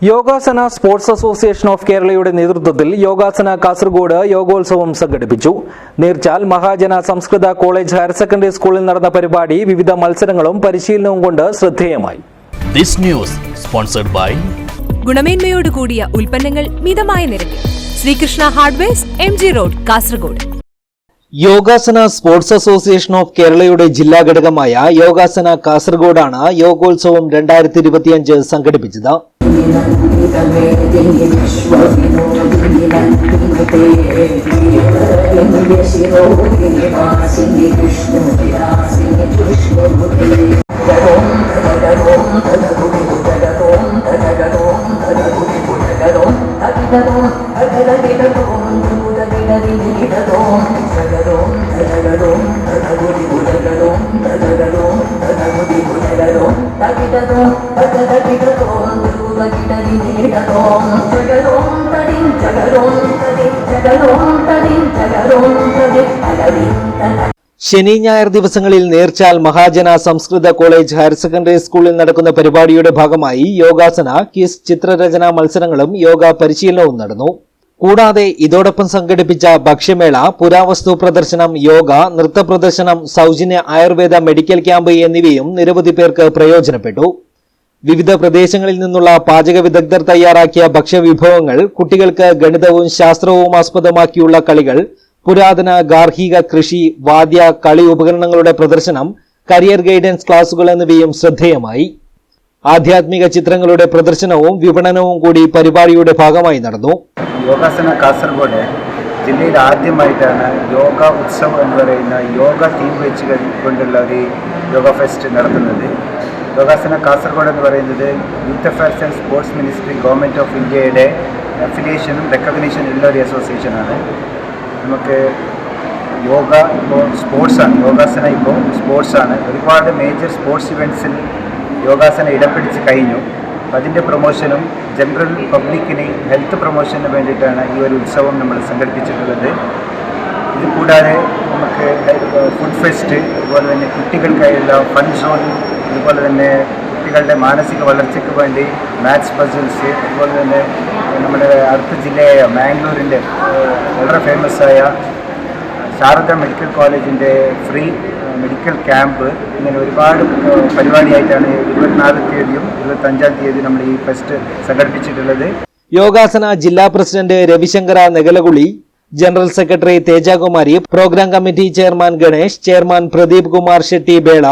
യോഗാസന sports association of കേരളയുടെ നേതൃത്വത്തിൽ യോഗാസന കാസർഗോഡ് യോഗോത്സവം സംഘടിപ്പിച്ചു. നീർച്ചാൽ മഹാജന സംസ്കൃത കോളേജ് ഹയർ സെക്കൻഡറി സ്കൂളിൽ നടന്ന പരിപാടി വിവിധ മത്സരങ്ങളും പരിശീലനവും കൊണ്ട് ശ്രദ്ധേയമായി. This news sponsored by ഗുണമേന്മയോട് കൂടിയ ഉൽപ്പന്നങ്ങൾ മിതമായ നിരക്കിൽ Srikrishna hardwares MG road Kasaragod. Yogasana sports association of കേരളയുടെ ജില്ലാ ഘടകമായ യോഗാസന കാസർഗോഡാണ് യോഗോത്സവം 2025 സംഘടിപ്പിച്ചത്. ശനി ഞായർ ദിവസങ്ങളിൽ നേർച്ചാൽ മഹാജന സംസ്കൃത കോളേജ് ഹയർ സെക്കൻഡറി സ്കൂളിൽ നടക്കുന്ന പരിപാടിയുടെ ഭാഗമായി യോഗാസന, ക്വിസ്, ചിത്രരചനാ മത്സരങ്ങളും യോഗ പരിശീലനവും നടന്നു. കൂടാതെ ഇതോടൊപ്പം സംഘടിപ്പിച്ച ഭക്ഷ്യമേള, പുരാവസ്തു പ്രദർശനം, യോഗ, നൃത്ത പ്രദർശനം, സൗജന്യ ആയുർവേദ മെഡിക്കൽ ക്യാമ്പ് എന്നിവയും നിരവധി പേർക്ക് പ്രയോജനപ്പെട്ടു. വിവിധ പ്രദേശങ്ങളിൽ നിന്നുള്ള പാചക വിദഗ്ധർ തയ്യാറാക്കിയ ഭക്ഷ്യവിഭവങ്ങൾ, കുട്ടികൾക്ക് ഗണിതവും ശാസ്ത്രവും ആസ്പദമാക്കിയുള്ള കളികൾ, പുരാതന ഗാർഹിക കൃഷി, വാദ്യ, കളി ഉപകരണങ്ങളുടെ പ്രദർശനം, കരിയർ ഗൈഡൻസ് ക്ലാസുകൾ എന്നിവയും ശ്രദ്ധേയമായി. ആധ്യാത്മിക ചിത്രങ്ങളുടെ പ്രദർശനവും വിപണനവും കൂടി പരിപാടിയുടെ ഭാഗമായി നടന്നു. യോഗാസന കാസർഗോഡ് ജില്ലയിൽ ആദ്യമായിട്ടാണ് യോഗ ഉത്സവം എന്ന് പറയുന്ന യോഗ തീം വെച്ച് കൊണ്ടുള്ള ഒരു യോഗ ഫെസ്റ്റ് നടത്തുന്നത്. യോഗാസന കാസർഗോഡ് എന്ന് പറയുന്നത് youth affairs and sports ministry government of ഇന്ത്യയുടെ അഫിലിയേഷനും റെക്കഗ്നീഷനും ഉള്ള ഒരു അസോസിയേഷനാണ്. നമുക്ക് യോഗ ഇപ്പോൾ സ്പോർട്സാണ്, യോഗാസന ഇപ്പോൾ സ്പോർട്സാണ്. ഒരുപാട് മേജർ സ്പോർട്സ് ഇവൻറ്റ്സിൽ യോഗാസന ഇടപിടിച്ച് കഴിഞ്ഞു. അതിൻ്റെ പ്രൊമോഷനും ജനറൽ പബ്ലിക്കിന് ഹെൽത്ത് പ്രൊമോഷന് വേണ്ടിയിട്ടാണ് ഈ ഒരു ഉത്സവം നമ്മൾ സംഘടിപ്പിച്ചിട്ടുള്ളത്. ഇത് കൂടാതെ നമുക്ക് ഫുഡ് ഫെസ്റ്റ്, അതുപോലെ തന്നെ കുട്ടികൾക്കായുള്ള ഫൺ സോൺ, അതുപോലെ തന്നെ കുട്ടികളുടെ മാനസിക വളർച്ചയ്ക്ക് വേണ്ടി മാത്സ് പസിൽസ്, അതുപോലെ തന്നെ നമ്മുടെ അടുത്ത ജില്ലയായ മാംഗ്ലൂരിൻ്റെ വളരെ ഫേമസ് ആയ ശാരദ മെഡിക്കൽ കോളേജിൻ്റെ ഫ്രീ മെഡിക്കൽ ക്യാമ്പ്, ഇങ്ങനെ ഒരുപാട് പരിപാടിയായിട്ടാണ് 24 തീയതിയും 25 തീയതി നമ്മൾ ഈ ഫെസ്റ്റ് സംഘടിപ്പിച്ചിട്ടുള്ളത്. യോഗാസന ജില്ലാ president Ravishankara Negalakuli, general secretary Tejakumari, programme committee chairman Ganesh, chairman Pradeep Kumar Shetty Bela,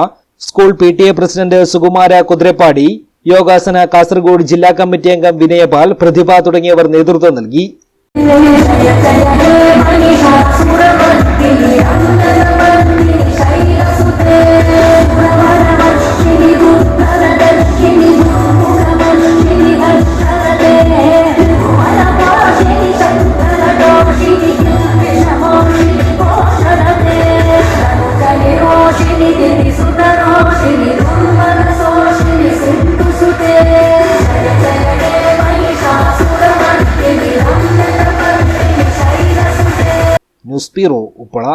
school PTA president Sukumara Kuthirappadi, Yogasana Kasaragod ജില്ലാ കമ്മിറ്റി അംഗം വിനയപാൽ, പ്രതിഭ തുടങ്ങിയവർ നേതൃത്വം നൽകി. News bureau, Uppala.